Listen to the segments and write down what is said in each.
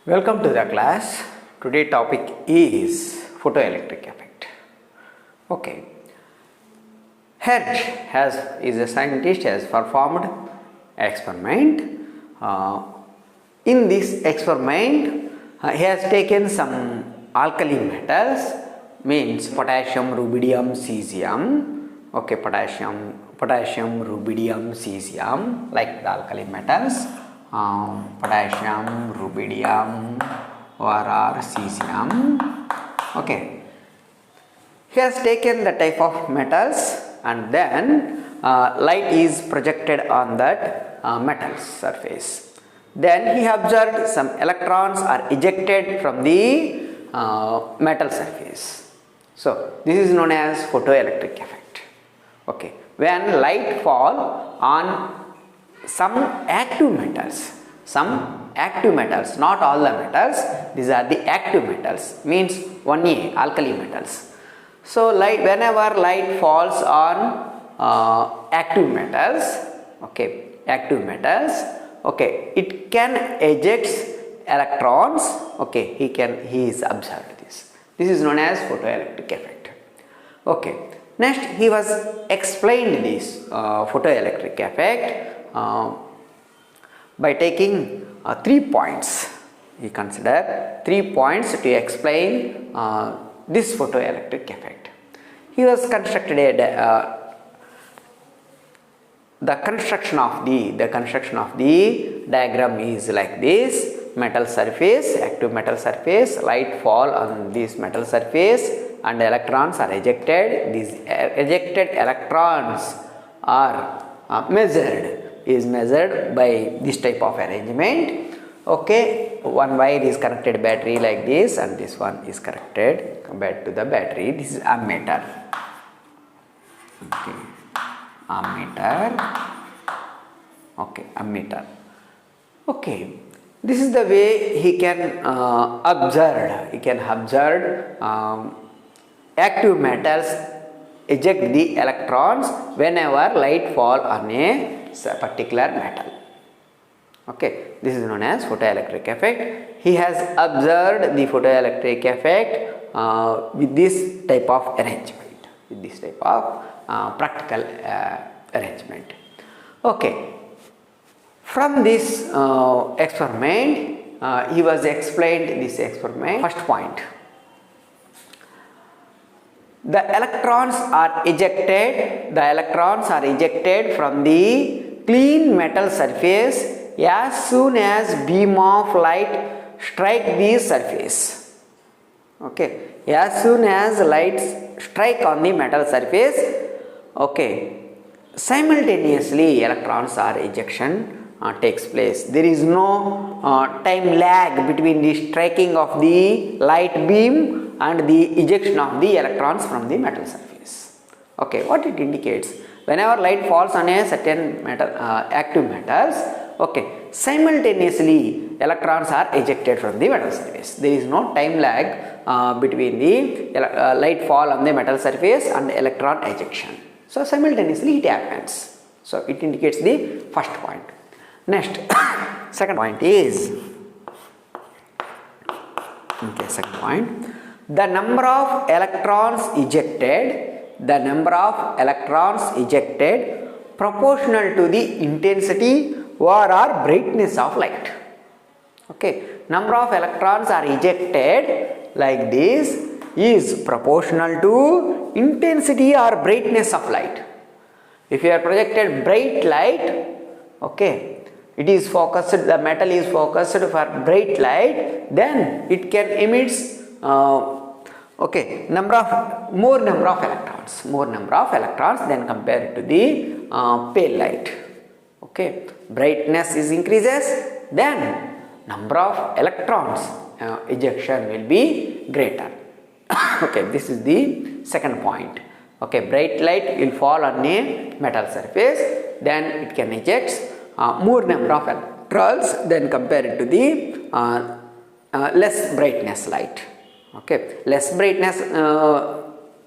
Welcome to the class. Today topic is photoelectric effect. Okay. Hertz is a scientist, has performed experiment. In this experiment, he has taken some alkali metals, means potassium, rubidium, cesium. Okay, potassium, rubidium, cesium, like the alkali metals. Potassium, rubidium, or cesium. Okay, he has taken the type of metals and then light is projected on that metal surface. Then he observed some electrons are ejected from the metal surface. So this is known as photoelectric effect. Okay, when light fall on some active metals, not all the metals, these are the active metals, means 1A, alkali metals. So whenever light falls on active metals, it can eject electrons. Okay, he is observed this. This is known as photoelectric effect. Okay, next he was explained this photoelectric effect by taking 3 points. He considered 3 points to explain this photoelectric effect. He was constructed the construction of the diagram is like this: metal surface, active metal surface, light fall on this metal surface, and electrons are ejected. These ejected electrons are measured by this type of arrangement. Okay, one wire is connected battery like this, and this one is connected back to the battery. This is ammeter. Okay, ammeter. Okay, this is the way he can observe. Active metals eject the electrons whenever light fall on a particular metal. Okay, this is known as photoelectric effect. He has observed the photoelectric effect with this type of arrangement, with this type of practical arrangement. Okay, from this experiment, he was explained this experiment. First point: the electrons are ejected from the clean metal surface as soon as beam of light strike the surface. Okay, as soon as light strike on the metal surface, okay, simultaneously electrons are ejection takes place. There is no time lag between the striking of the light beam and the ejection of the electrons from the metal surface. Okay, what it indicates? Whenever light falls on a certain metal, active metals, okay, simultaneously electrons are ejected from the metal surface. There is no time lag between the light fall on the metal surface and electron ejection. So simultaneously it happens. So it indicates the first point. Next, second point is, okay, second point, the number of electrons ejected proportional to the intensity or brightness of light. Okay, number of electrons are ejected like this is proportional to intensity or brightness of light. If you are projected bright light, okay, it is focused, the metal is focused for bright light, then it can emit okay, more number of electrons than compared to the pale light. Okay, brightness is increases, then number of electrons ejection will be greater. Okay, this is the second point. Okay, bright light will fall on a metal surface, then it can eject more number of electrons than compared to the less brightness light. Okay, less brightness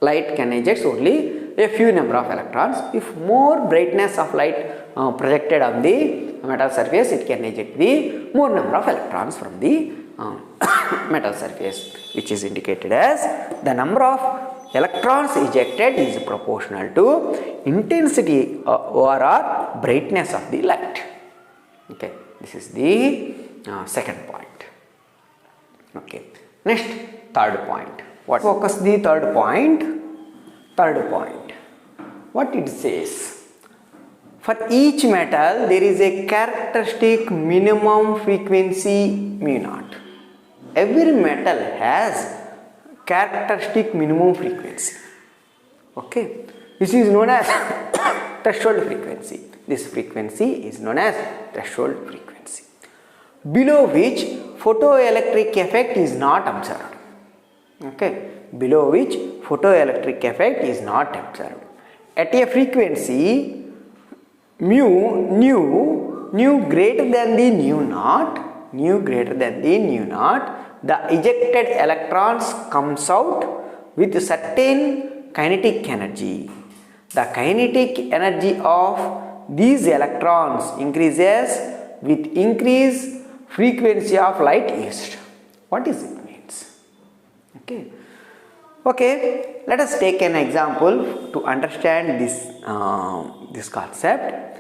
light can eject only a few number of electrons. If more brightness of light projected on the metal surface, it can eject the more number of electrons from the metal surface, which is indicated as the number of electrons ejected is proportional to intensity or brightness of the light. Okay, this is the second point. Okay, next, third point. What focus the third point? Third point, what it says, for each metal there is a characteristic minimum frequency mu naught. Every metal has characteristic minimum frequency. Okay, this is known as threshold frequency. This frequency is known as threshold frequency, below which photoelectric effect is not observed. Okay, below which photoelectric effect is not observed. At a frequency nu greater than the nu naught, the ejected electrons comes out with certain kinetic energy. The kinetic energy of these electrons increases with increased frequency of light used. What is it means? Okay, let us take an example to understand this concept.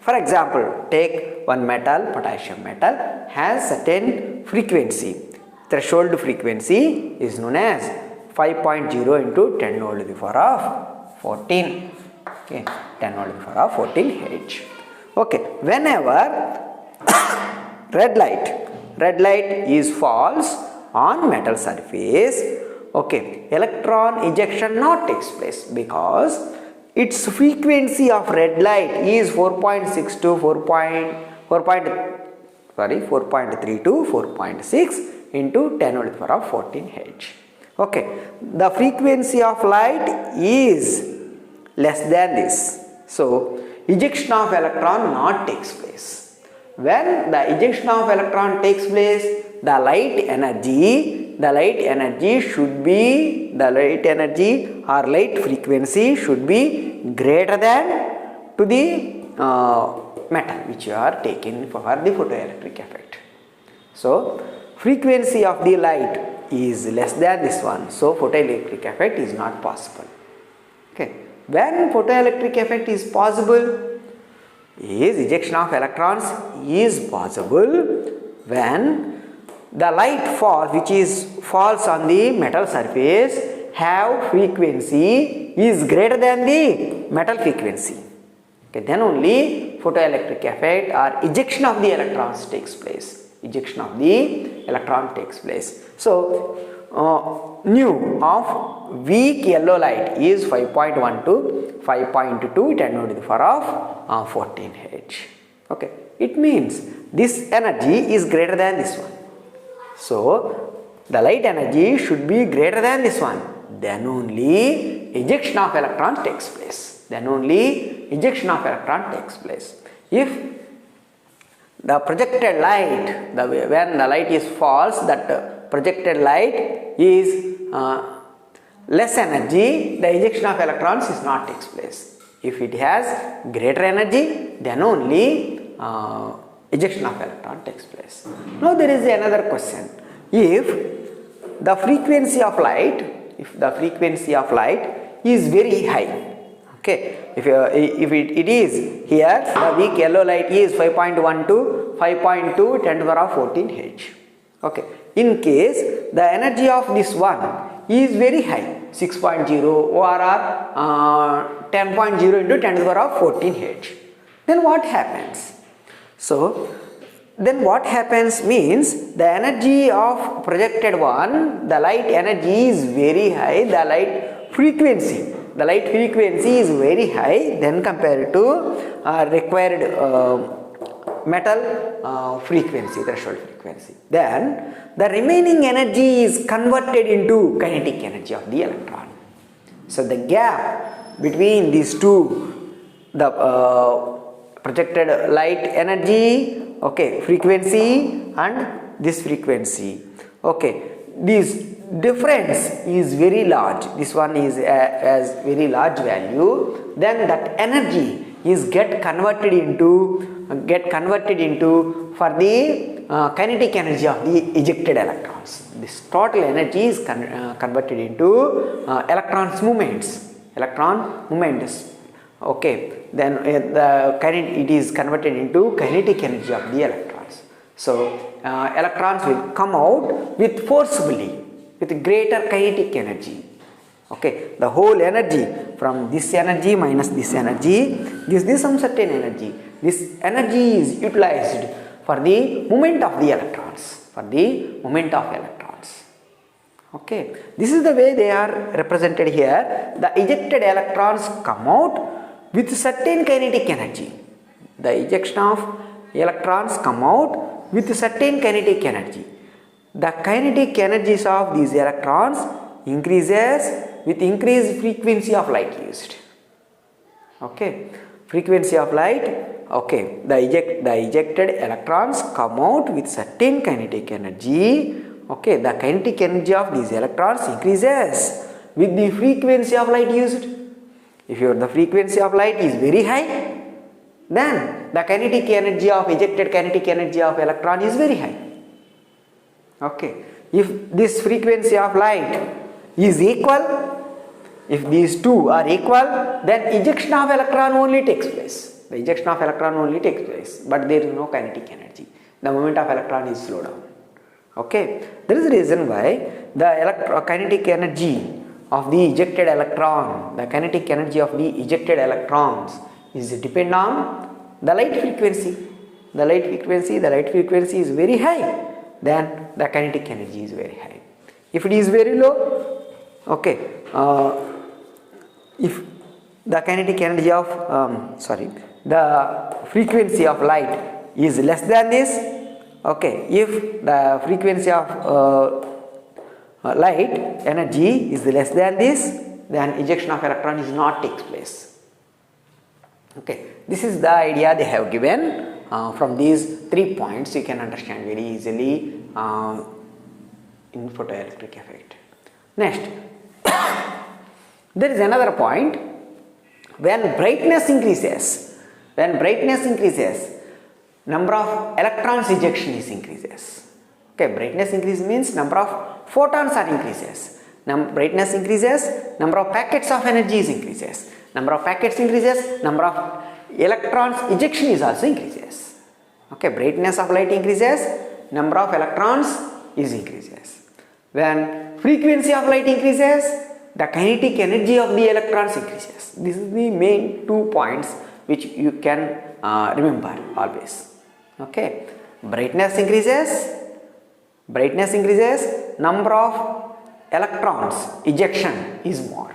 For example, take one metal, potassium metal, has certain frequency. Threshold frequency is known as 5.0 into 10 to the power of 14. Okay, 10 to the power of 14 H. Okay, whenever red light is falls on metal surface, okay, electron ejection not takes place because its frequency of red light is 4.6 to 4.3 to 4.6 into 10 to the power of 14 H. Okay, the frequency of light is less than this, so ejection of electron not takes place. When the ejection of electron takes place, the light energy should be, the light energy or light frequency should be greater than to the metal which you are taking for the photoelectric effect. So frequency of the light is less than this one, so photoelectric effect is not possible. Okay, when photoelectric effect is possible, is ejection of electrons is possible when the light falls on the metal surface have frequency is greater than the metal frequency. Okay, then only photoelectric effect or ejection of the electrons takes place. Ejection of the electron takes place. So nu of weak yellow light is 5.1 to 5.2 10 to the power of 14 H. Okay, it means this energy is greater than this one. So the light energy should be greater than this one. Then only ejection of electron takes place. Then only ejection of electron takes place. If the projected light, when the light is false, that projected light is less energy, the ejection of electrons is not takes place. If it has greater energy, then only ejection of electron takes place. Now there is another question. If the frequency of light, is very high, okay, if it is here, the weak yellow light is 5.1 to 5.2 10 to the power of 14 H. Okay, in case the energy of this one is very high, 6.0 or 10.0 into 10 to the power of 14 H, then what happens? So then what happens means the energy of projected one, the light energy is very high, the light frequency is very high then compared to required metal frequency, threshold frequency. Then the remaining energy is converted into kinetic energy of the electron. So the gap between these two, the projected light energy, okay, frequency and this frequency, okay, this difference is very large. This one is as very large value, then that energy is get converted into for the kinetic energy of the ejected electrons. This total energy is converted into electrons movements. Electron movements. Okay, then it is converted into kinetic energy of the electrons. So electrons will come out with forcibly, with greater kinetic energy. Okay, the whole energy from this energy minus this energy gives some certain energy. This energy is utilized for the movement of the electrons. Okay, this is the way they are represented here. The ejected electrons come out with certain kinetic energy. The ejection of electrons come out with certain kinetic energy. The kinetic energies of these electrons increases with increased frequency of light used. Okay, frequency of light. Okay, the ejected electrons come out with certain kinetic energy. Okay, the kinetic energy of these electrons increases with the frequency of light used. If the frequency of light is very high, then the kinetic energy of ejected kinetic energy of electron is very high. Okay, if this frequency of light is equal, if these two are equal, then ejection of electron only takes place. The ejection of electron only takes place, but there is no kinetic energy. The movement of electron is slowed down. Okay, there is a reason why the kinetic energy of the ejected electron, the kinetic energy of the ejected electrons is depend on the light frequency. The light frequency is very high, then the kinetic energy is very high. If it is very low, okay, if the kinetic energy of the frequency of light is less than this, okay, if the frequency of light energy is less than this, then ejection of electron is not takes place. Okay, this is the idea they have given. From these 3 points you can understand very easily in photoelectric effect. Next, there is another point. When brightness increases, number of electrons ejection is increases. Okay, brightness increase means number of photons are increases. Brightness increases, number of packets of energy is increases. Number of packets increases, number of electrons ejection is also increases. Okay, brightness of light increases, number of electrons is increases. When frequency of light increases, the kinetic energy of the electrons increases. This is the main 2 points which you can remember always. Okay, brightness increases, number of electrons ejection is more.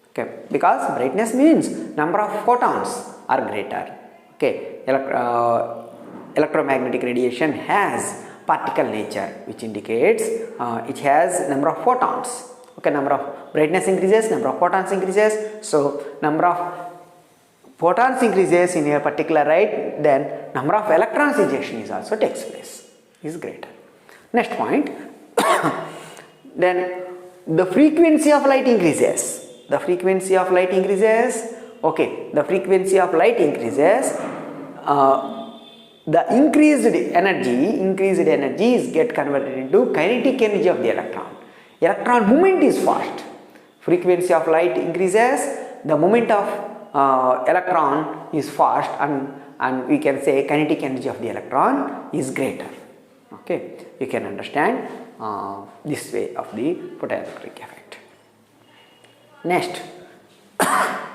Okay, because brightness means number of photons are greater. Okay, electromagnetic radiation has particle nature, which indicates it has number of photons. Okay, number of brightness increases, number of photons increases. So number of photons increases in a particular light, then number of electrons ejection is also takes place, is greater. Next point, then the frequency of light increases. Okay, the frequency of light increases. The increased energy is get converted into kinetic energy of the electron. Electron movement is fast. Frequency of light increases, the movement of electron is fast, and we can say kinetic energy of the electron is greater. Okay, you can understand this way of the photoelectric effect. Next,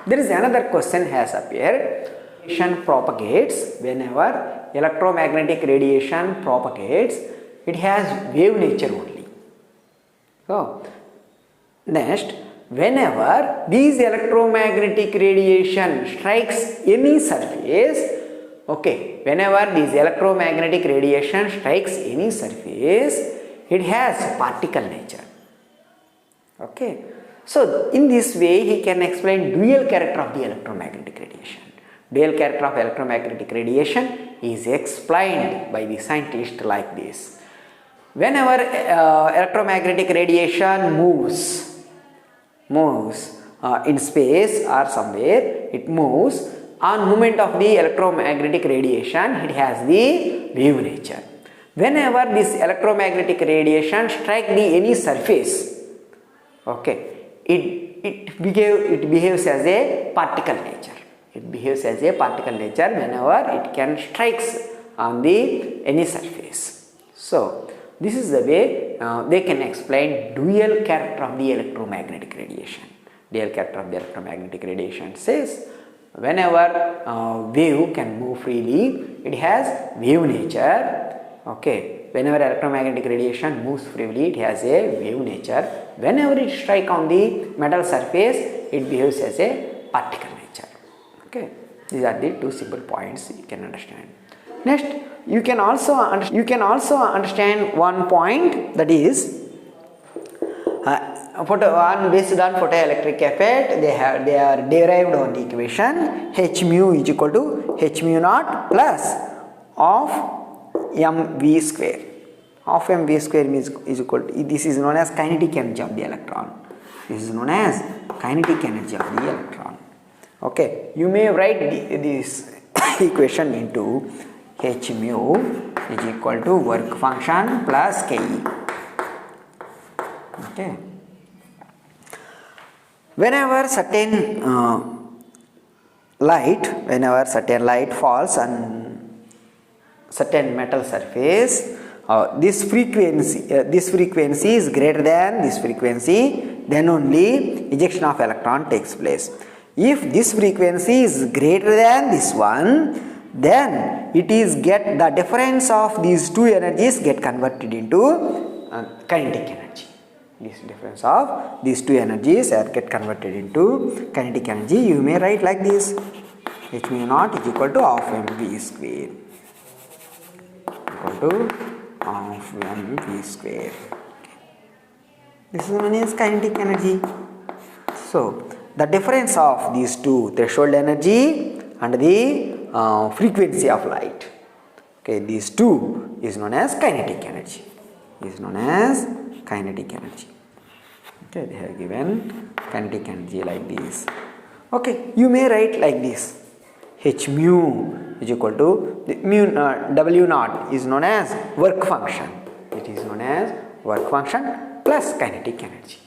there is another question has appeared. Radiation propagates. Whenever electromagnetic radiation propagates, it has wave nature only. So, next, whenever these electromagnetic radiation strikes any surface, okay, whenever this electromagnetic radiation strikes any surface, it has particle nature. Okay, so in this way he can explain dual character of the electromagnetic radiation. Dual character of electromagnetic radiation is explained by the scientist like this. Whenever electromagnetic radiation moves in space or somewhere, it moves. On movement of the electromagnetic radiation, it has the wave nature. whenever this electromagnetic radiation strike the any surface, okay, it behaves as a particle nature. It behaves as a particle nature whenever it can strikes on the any surface. So this is the way they can explain dual character of the electromagnetic radiation. Dual character of the electromagnetic radiation says whenever wave can move freely, it has wave nature. Okay, whenever electromagnetic radiation moves freely, it has a wave nature. Whenever it strikes on the metal surface, it behaves as a particle nature. Okay, these are the two simple points you can understand. Next, you can also understand one point, that is based on photoelectric effect. They are derived on the equation H mu is equal to H mu naught plus of mv square. Of mv square is equal to, this is known as kinetic energy of the electron. This is known as kinetic energy of the electron. Okay, you may write this equation into H mu is equal to work function plus Ke. Okay, whenever certain light falls on certain metal surface, this frequency is greater than this frequency, then only ejection of electron takes place. If this frequency is greater than this one, then it is the difference of these two energies get converted into kinetic energy. This difference of these two energies get converted into kinetic energy. You may write like this: H mu naught is equal to half mv square. Equal to half mv square. This is known as kinetic energy. So the difference of these two, threshold energy and the frequency of light, okay, these two is known as kinetic energy. Is known as kinetic energy. Okay, they have given kinetic energy like this. Okay, you may write like this: H mu is equal to the W naught is known as work function. It is known as work function plus kinetic energy.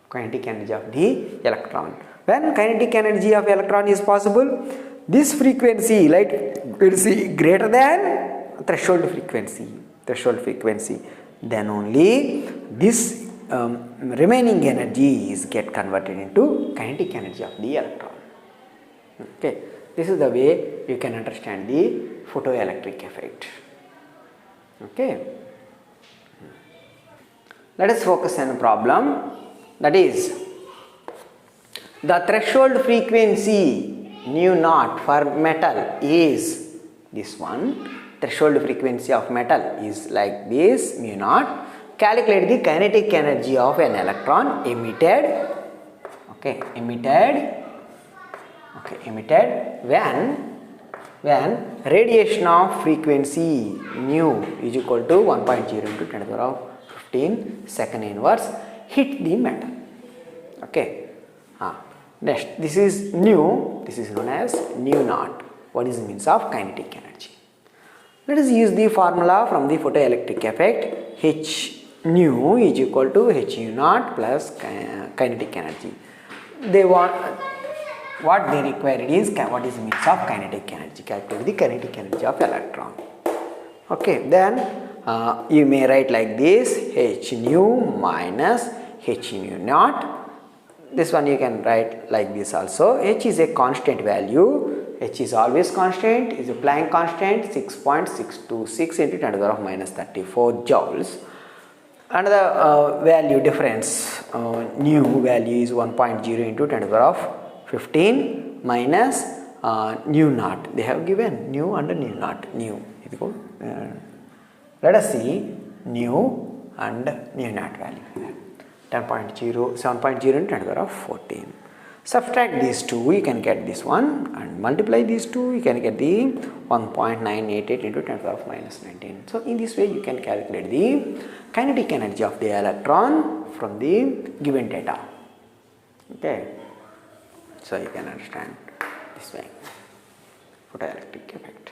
Kinetic energy of the electron. When kinetic energy of electron is possible, this frequency, light frequency, greater than threshold frequency, then only this remaining energy is get converted into kinetic energy of the electron. Okay, this is the way you can understand the photoelectric effect. Okay, let us focus on a problem, that is the threshold frequency nu naught for metal is this one. Threshold frequency of metal is like this, mu naught. Calculate the kinetic energy of an electron emitted. Okay, emitted when radiation of frequency nu is equal to 1.0 into 10 to the power of 15 second inverse hit the metal. Okay. Next, this is nu. This is known as nu naught. What is the means of kinetic energy? Let us use the formula from the photoelectric effect. H nu is equal to H u naught plus kinetic energy. They want, what they require is what is the means of kinetic energy. Calculate the kinetic energy of electron. Okay, then you may write like this: H nu minus H nu naught. This one you can write like this also. H is a constant value. H is always constant, is a Planck constant, 6.626 into 10 to the power of minus 34 joules. Another value difference, nu value is 1.0 into 10 to the power of 15 minus nu naught. They have given nu and nu naught. Nu. Let us see nu and nu naught value. 10.0, 7.0 into 10 to the power of 14. Subtract these two, you can get this one, and multiply these two, you can get the 1.988 into 10 to the power of minus 19. So in this way you can calculate the kinetic energy of the electron from the given data. Okay, so you can understand this way, photoelectric effect.